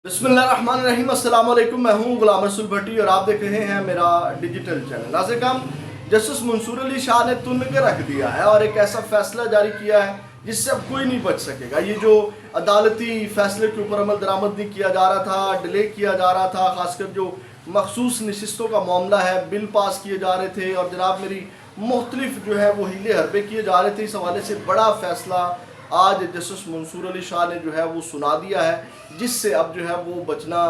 बिस्मिल्लाहिर्रहमानिर्रहीम, अस्सलाम वालेकुम। मैं हूं गुलाम रसूल भट्टी और आप देख रहे हैं मेरा डिजिटल चैनल। नाज़िर, जस्टिस मंसूर अली शाह ने तुन के रख दिया है और एक ऐसा फैसला जारी किया है जिससे अब कोई नहीं बच सकेगा। ये जो अदालती फैसले के ऊपर अमल दरामद नहीं किया जा रहा था, डिले किया जा रहा था, खासकर जो मखसूस नशिस्तों का मामला है, बिल पास किए जा रहे थे और जनाब मेरी मुख्तलिफ जो है वो हीले हरबे किए जा रहे थे। इस हवाले से बड़ा फैसला आज जस्टिस मंसूर अली शाह ने जो है वो सुना दिया है, जिससे अब जो है वो बचना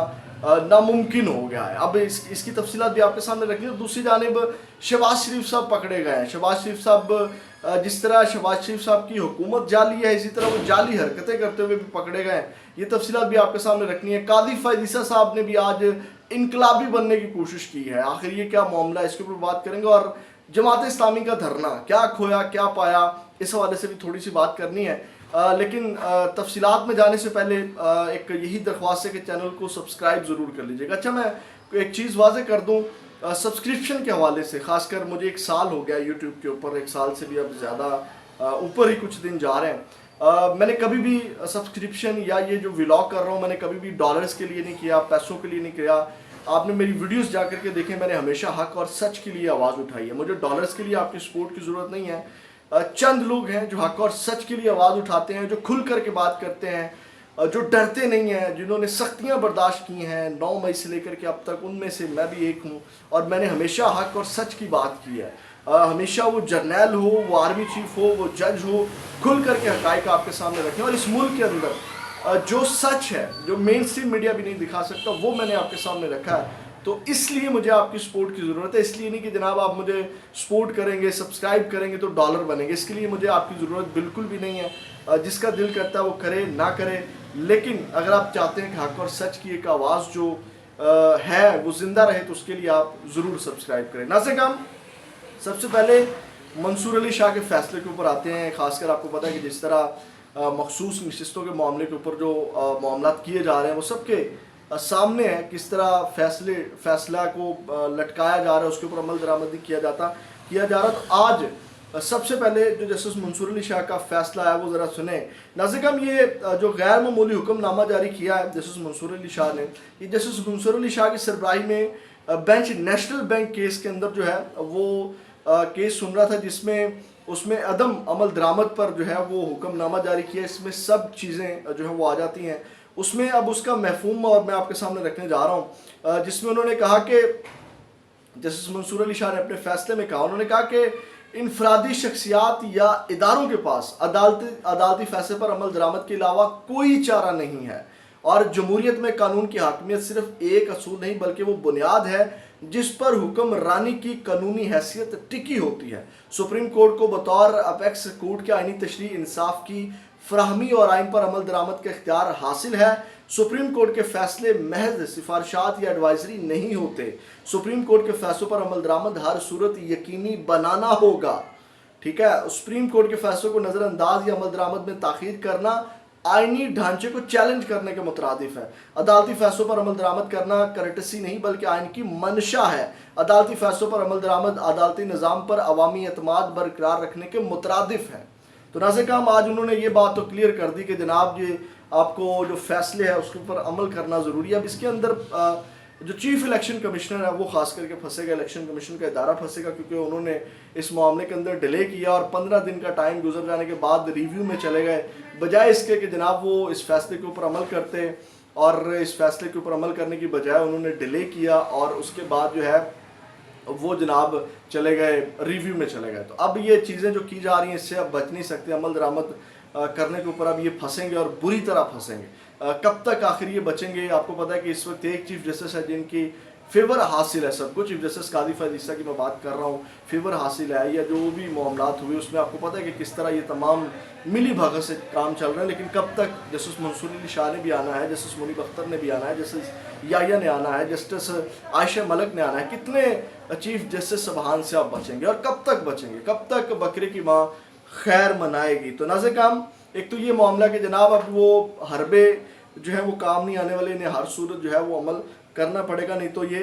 नामुमकिन हो गया है। अब इसकी तफसीलात भी आपके सामने रखी है। दूसरी जानिब शहबाज शरीफ साहब पकड़े गए हैं। शहबाज शरीफ साहब जिस तरह शहबाज शरीफ साहब की हुकूमत जाली है, इसी तरह वो जाली हरकतें करते हुए भी पकड़े गए हैं। ये तफसीलात भी आपके सामने रखनी है। कादी फ़ैज़ ईसा साहब ने भी आज इनकलाबी बनने की कोशिश की है। आखिर ये क्या मामला है, इसके ऊपर बात करेंगे। और जमात इस्लामी का धरना, क्या खोया क्या पाया, इस हवाले से भी थोड़ी सी बात करनी है। लेकिन तफसीलात में जाने से पहले एक यही दरख्वास्त है कि चैनल को सब्सक्राइब ज़रूर कर लीजिएगा। अच्छा, मैं एक चीज़ वाज़े कर दूँ सब्सक्रिप्शन के हवाले से। ख़ासकर मुझे 1 साल हो गया यूट्यूब के ऊपर, 1 साल से भी अब ज़्यादा ऊपर ही कुछ दिन जा रहे हैं। मैंने कभी भी सब्सक्रिप्शन या ये जो व्लॉग कर रहा हूँ, मैंने कभी भी डॉलर्स के लिए नहीं किया, पैसों के लिए नहीं किया। आपने मेरी वीडियोस जा करके देखें, मैंने हमेशा हक और सच के लिए आवाज़ उठाई है। मुझे डॉलर्स के लिए आपकी सपोर्ट की ज़रूरत नहीं है। चंद लोग हैं जो हक और सच के लिए आवाज़ उठाते हैं, जो खुल करके बात करते हैं, जो डरते नहीं हैं, जिन्होंने सख्तियां बर्दाश्त की हैं 9 मई से लेकर के अब तक। उनमें से मैं भी एक हूं और मैंने हमेशा हक और सच की बात की है। हमेशा वो जर्नैल हो, वो आर्मी चीफ हो, वो जज हो, खुल करके हक़ाइक़ आपके सामने रखें। और इस मुल्क के अंदर जो सच है, जो मेन स्ट्रीम मीडिया भी नहीं दिखा सकता, वो मैंने आपके सामने रखा है। तो इसलिए मुझे आपकी सपोर्ट की ज़रूरत है। इसलिए नहीं कि जनाब आप मुझे सपोर्ट करेंगे, सब्सक्राइब करेंगे तो डॉलर बनेंगे। इसके लिए मुझे आपकी ज़रूरत बिल्कुल भी नहीं है। जिसका दिल करता है वो करे, ना करे। लेकिन अगर आप चाहते हैं कि हक और सच की एक आवाज़ जो है वो ज़िंदा रहे, तो उसके लिए आप ज़रूर सब्सक्राइब करें। नाज़िर, सबसे पहले मंसूर अली शाह के फ़ैसले के ऊपर आते हैं। ख़ासकर आपको पता है कि जिस तरह मखसूस नशिस्तों के मामले के ऊपर जो मामला किए जा रहे हैं वो सबके सामने है। किस तरह फैसला को लटकाया जा रहा है, उसके ऊपर अमल दरामद नहीं किया जा रहा। तो आज सबसे पहले जो जस्टिस मंसूर अली शाह का फैसला है वो ज़रा सुने। नाज़िर, ये जो गैर मामूली हुक्मनामा जारी किया है जस्टिस मंसूर अली शाह ने, ये जस्टिस मंसूर अली शाह की सरबराही में बेंच नेशनल बैंक केस के अंदर जो है वो केस सुन रहा था, जिसमें उसमें अदम अमल दरामद पर जो है वो हुक्मनामा जारी किया। इसमें सब चीज़ें जो है वो आ जाती हैं उसमें। अब उसका मफहूम और मैं आपके सामने रखने जा रहा हूँ, जिसमें उन्होंने कहा कि जस्टिस मंसूर अली शाह ने अपने फैसले में कहा, उन्होंने कहा कि इनफरादी शख्सियात या इदारों के पास अदालती फैसले पर अमल दरामद के अलावा कोई चारा नहीं है और जमहूरियत में कानून की हाकमियत सिर्फ एक असूल नहीं बल्कि वो बुनियाद है जिस पर हुक्मरानी की कानूनी हैसियत टिकी होती है। सुप्रीम कोर्ट को बतौर अपेक्स कोर्ट के आईनी तशरीह इंसाफ की फराहमी और आइन पर अमल दरामद का इख्तियार हासिल है। सुप्रीम कोर्ट के फैसले महज सिफारिशात या एडवाइजरी नहीं होते। सुप्रीम कोर्ट के फैसलों पर अमल दरामद हर सूरत यकीनी बनाना होगा। ठीक है, सुप्रीम कोर्ट के फैसलों को नज़रअंदाज या अमल दरामद में ताख़ीर करना आइनी ढांचे को चैलेंज करने के मुतरादिफ है। अदालती फैसलों पर अमल दरामद करना करटसी नहीं बल्कि आइन की मंशा है। अदालती फैसलों पर अमल दरामद अदालती निज़ाम पर अवामी एतमाद बरकरार रखने के मुतरादिफ है। तो नाज़िर, आज उन्होंने ये बात तो क्लियर कर दी कि जनाब ये आपको जो फैसले है उसके ऊपर अमल करना ज़रूरी है। अब इसके अंदर जो चीफ इलेक्शन कमिश्नर है वो खास करके फंसेगा, इलेक्शन कमीशन का इदारा फंसेगा, क्योंकि उन्होंने इस मामले के अंदर डिले किया और 15 दिन का टाइम गुजर जाने के बाद रिव्यू में चले गए, बजाय इसके कि जनाब वो इस फैसले के ऊपर अमल करते। और इस फैसले के ऊपर अमल करने की बजाय उन्होंने डिले किया और उसके बाद जो है वो जनाब चले गए, रिव्यू में चले गए। तो अब ये चीज़ें जो की जा रही हैं इससे अब बच नहीं सकते। अमल दरामद करने के ऊपर अब ये फंसेंगे और बुरी तरह फंसेंगे। कब तक आखिर ये बचेंगे? आपको पता है कि इस वक्त एक चीफ जस्टिस है जिनकी फेवर हासिल है सबको, चीफ जस्टिस कादी फ़ैज़ ईसा की मैं बात कर रहा हूँ, फेवर हासिल है। या जो भी मामलात हुए उसमें आपको पता है कि किस तरह ये तमाम मिली भगत से काम चल रहे हैं। लेकिन कब तक? जस्टिस मंसूर अली शाह ने भी आना है, जस्टिस मुनीब अख्तर ने भी आना है, जस्टिस याहिया ने आना है, जस्टिस आयशा मलिक ने आना है। कितने चीफ जस्टिस सबहान से आप बचेंगे और कब तक बचेंगे? कब तक बकरे की माँ खैर मनाएगी? तो नाज़िर, एक तो ये मामला कि जनाब अब वो हरबे जो है वो काम नहीं आने वाले, इन्हें हर सूरत जो है वो अमल करना पड़ेगा, नहीं तो ये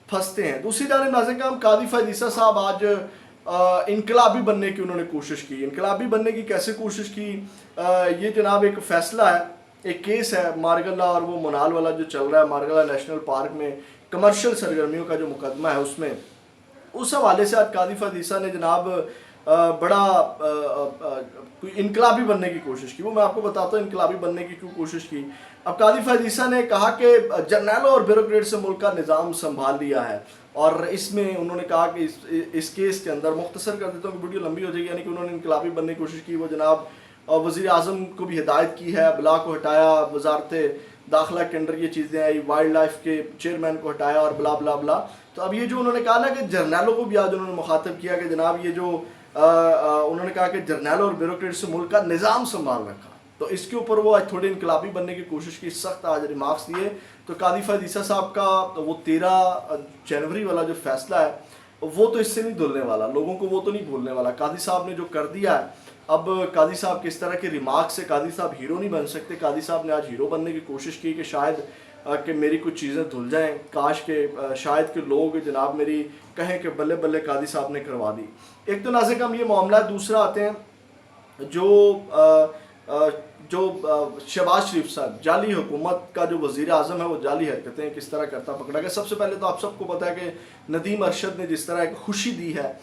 फंसते हैं। दूसरी जानिब नाज़िर, कादी फ़ैज़ ईसा साहब आज इनकलाबी बनने की उन्होंने कोशिश की। इनकलाबी बनने की कैसे कोशिश की? ये जनाब एक फ़ैसला है एक केस है मारगला और वो मुनाल वाला जो चल रहा है, मारगला नेशनल पार्क में कमर्शियल सरगर्मियों का जो मुकदमा है उसमें, उस हवाले से आज कादिफ हदीसा ने जनाब बड़ा कोई इनकलाबी बनने की कोशिश की। वो मैं आपको बताता हूँ इनकलाबी बनने की क्यों कोशिश की। अब कादिफ हदीसा ने कहा कि जर्नैलों और ब्यूरोक्रेट से मुल्क का निज़ाम संभाल लिया है, और इसमें उन्होंने कहा कि इस केस के अंदर, मुख्तसर कर देता हूँ कि वीडियो लंबी हो जाएगी, यानी कि उन्होंने इनकलाबी बनने की कोशिश की। वो जनाब वज़ीर आज़म को भी हिदायत की है, बला को हटाया, वजारत दाखिला के अंडर ये चीज़ें आई, वाइल्ड लाइफ के चेयरमैन को हटाया और बला बला बला। तो अब ये जो उन्होंने कहा ना कि जर्नैलों को भी आज उन्होंने मुखातब किया कि जनाब ये जो उन्होंने कहा कि जर्नैलों और ब्यूरोक्रेट से मुल्क का निज़ाम संभाल रखा, तो इसके ऊपर वो आज थोड़ी इनकलाबी बनने की कोशिश की, सख्त आज रिमार्क्स दिए। तो कादिफ हदीसा साहब का वो 13 जनवरी वाला जो फैसला है वो तो इससे नहीं धुलने वाला, लोगों को वो तो नहीं भूलने वाला। कादी साहब ने जो कर दिया है, अब कादी साहब किस तरह के रिमार्क से कादी साहब हीरो नहीं बन सकते। कादी साहब ने आज हीरो बनने की कोशिश की कि शायद कि मेरी कुछ चीज़ें धुल जाएं, काश के शायद के लोग जनाब मेरी कहें कि बल्ले बल्ले कादी साहब ने करवा दी। एक तो नाज़िर हम ये मामला, दूसरा आते हैं जो शहबाज शरीफ साहब, जाली हुकूमत का जो वज़ीर आज़म है वो जाली हरकतें किस तरह करता पकड़ा गया। सबसे पहले तो आप सबको पता है कि नदीम अरशद ने जिस तरह एक खुशी दी है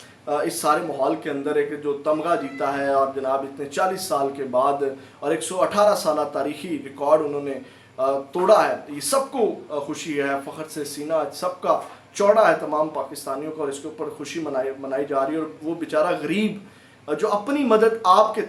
इस सारे माहौल के अंदर, एक जो तमगा जीता है और जनाब इतने 40 साल के बाद और 118 साल तारीखी रिकॉर्ड उन्होंने तोड़ा है, ये सबको खुशी है, फ़ख्र से सीना सबका चौड़ा है तमाम पाकिस्तानियों का, और इसके ऊपर खुशी मनाई जा रही है। और वो बेचारा गरीब जो अपनी मदद आपके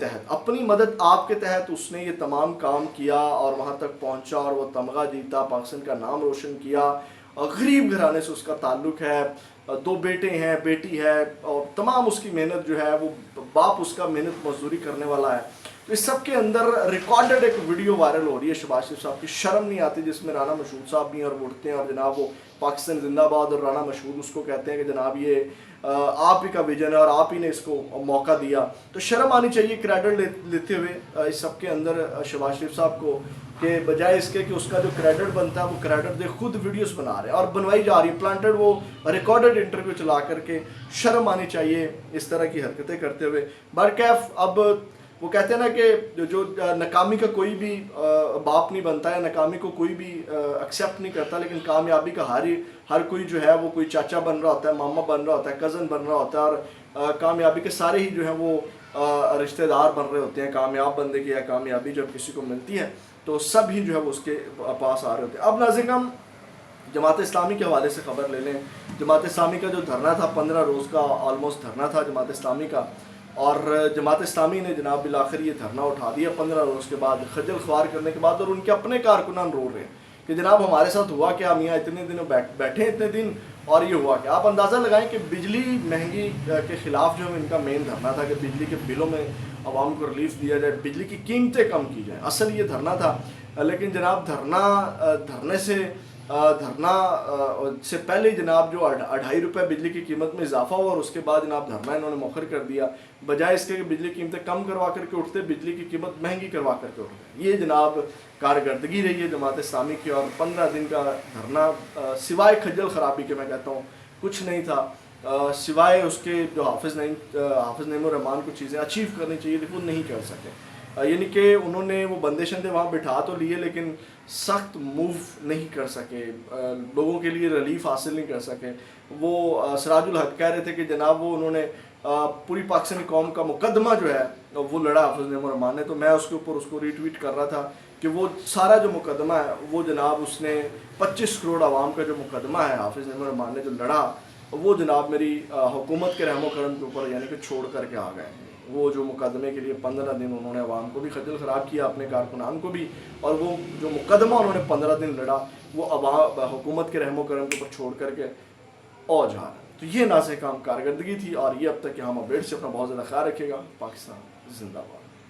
तहत उसने ये तमाम काम किया और वहाँ तक पहुँचा और वो तमगा जीता, पाकिस्तान का नाम रोशन किया, और गरीब घराने से उसका ताल्लुक़ है, 2 बेटे हैं, बेटी है, और तमाम उसकी मेहनत जो है वो बाप उसका मेहनत मजदूरी करने वाला है। तो इस सब के अंदर रिकॉर्डेड एक वीडियो वायरल हो रही है शहबाज शरीफ साहब की, शर्म नहीं आती, जिसमें राना मशहूद साहब भी और उठते हैं और जनाब वो पाकिस्तान जिंदाबाद और राना मशहूद उसको कहते हैं कि जनाब ये आप ही का विजन है और आप ही ने इसको मौका दिया। तो शर्म आनी चाहिए क्रेडिट लेते हुए इस सब के अंदर शहबाज शरीफ साहब को, कि बजाय इसके कि उसका जो क्रेडिट बनता है वो क्रेडिट दे, खुद वीडियोस बना रहे हैं और बनवाई जा रही है, प्लांटेड वो रिकॉर्डेड इंटरव्यू चला करके। शर्म आनी चाहिए इस तरह की हरकतें करते हुए। बरकैफ अब वो कहते हैं ना कि जो नाकामी का कोई भी बाप नहीं बनता है, नाकामी को कोई भी एक्सेप्ट नहीं करता, लेकिन कामयाबी का हर कोई जो है वो कोई चाचा बन रहा होता है, मामा बन रहा होता है, कज़न बन रहा होता है, और कामयाबी के सारे ही जो है वो रिश्तेदार बन रहे होते हैं। कामयाब बंदे की या कामयाबी जब किसी को मिलती है तो सब ही जो है वो उसके पास आ रहे होते हैं। अब नाज़रीन हम जमात इस्लामी के हवाले से ख़बर ले लें। जमात इस्लामी का जो धरना था, 15 रोज़ का ऑलमोस्ट धरना था जमात इस्लामी का, और जमात इस्लामी ने जनाब बिल आखिर ये धरना उठा दिया 15 रोज़ के बाद, खजल ख्वार करने के बाद, और उनके अपने कारकुनान रो रहे हैं कि जनाब हमारे साथ हुआ क्या, हम यहाँ इतने दिनों बैठे इतने दिन और ये हुआ क्या। आप अंदाज़ा लगाएं कि बिजली महंगी के ख़िलाफ़ जो इनका मेन धरना था कि बिजली के बिलों में आवाम को रिलीफ दिया जाए, बिजली की कीमतें कम की जाए, असल ये धरना था। लेकिन जनाब धरने से पहले जनाब जो 2.5 रुपये बिजली की कीमत में इजाफा हुआ और उसके बाद जनाब धरना इन्होंने मौखर कर दिया, बजाय इसके कि बिजली की कीमतें कम करवा करके उठते, बिजली की कीमत महंगी करवा करके उठते। ये जनाब कारकर्दगी रही है जमात इस्लामी की, और 15 दिन का धरना सिवाय खज्जल ख़राबी के मैं कहता हूँ कुछ नहीं था, सिवाय उसके जो हाफिज़ नईमुर रहमान को चीज़ें अचीव करनी चाहिए थी वो नहीं कर सके। यानी कि उन्होंने वो बंदे वहाँ बिठा तो लिए लेकिन सख्त मूव नहीं कर सके, लोगों के लिए रिलीफ हासिल नहीं कर सके। वो सिराजुल हक कह रहे थे कि जनाब वो उन्होंने पूरी पाकिस्तानी कौम का मुकदमा जो है वो लड़ा हाफिज़ नईमुर रहमान ने, तो मैं उसके ऊपर उसको रीट्वीट कर रहा था कि वो सारा जो मुकदमा है वो जनाब उसने 25 करोड़ आवाम का जो मुकदमा है हाफिज़ नईमुर रहमान ने जो लड़ा, वो जनाब मेरी हुकूमत के रहमो करम के ऊपर यानी कि छोड़ करके आ गए। वो जो मुकदमे के लिए 15 दिन उन्होंने आवाम को भी खजल ख़राब किया, अपने कारकुनान को भी, और वो जो मुकदमा उन्होंने 15 दिन लड़ा वो हुकूमत के रहमो करम के ऊपर छोड़ करके और जा रहा है। तो ये नाज़िर काम कारकर्दगी थी, और ये अब तक कि हम अपडेट से अपना बहुत ज़्यादा ख्याल रखेगा। पाकिस्तान जिंदाबाद।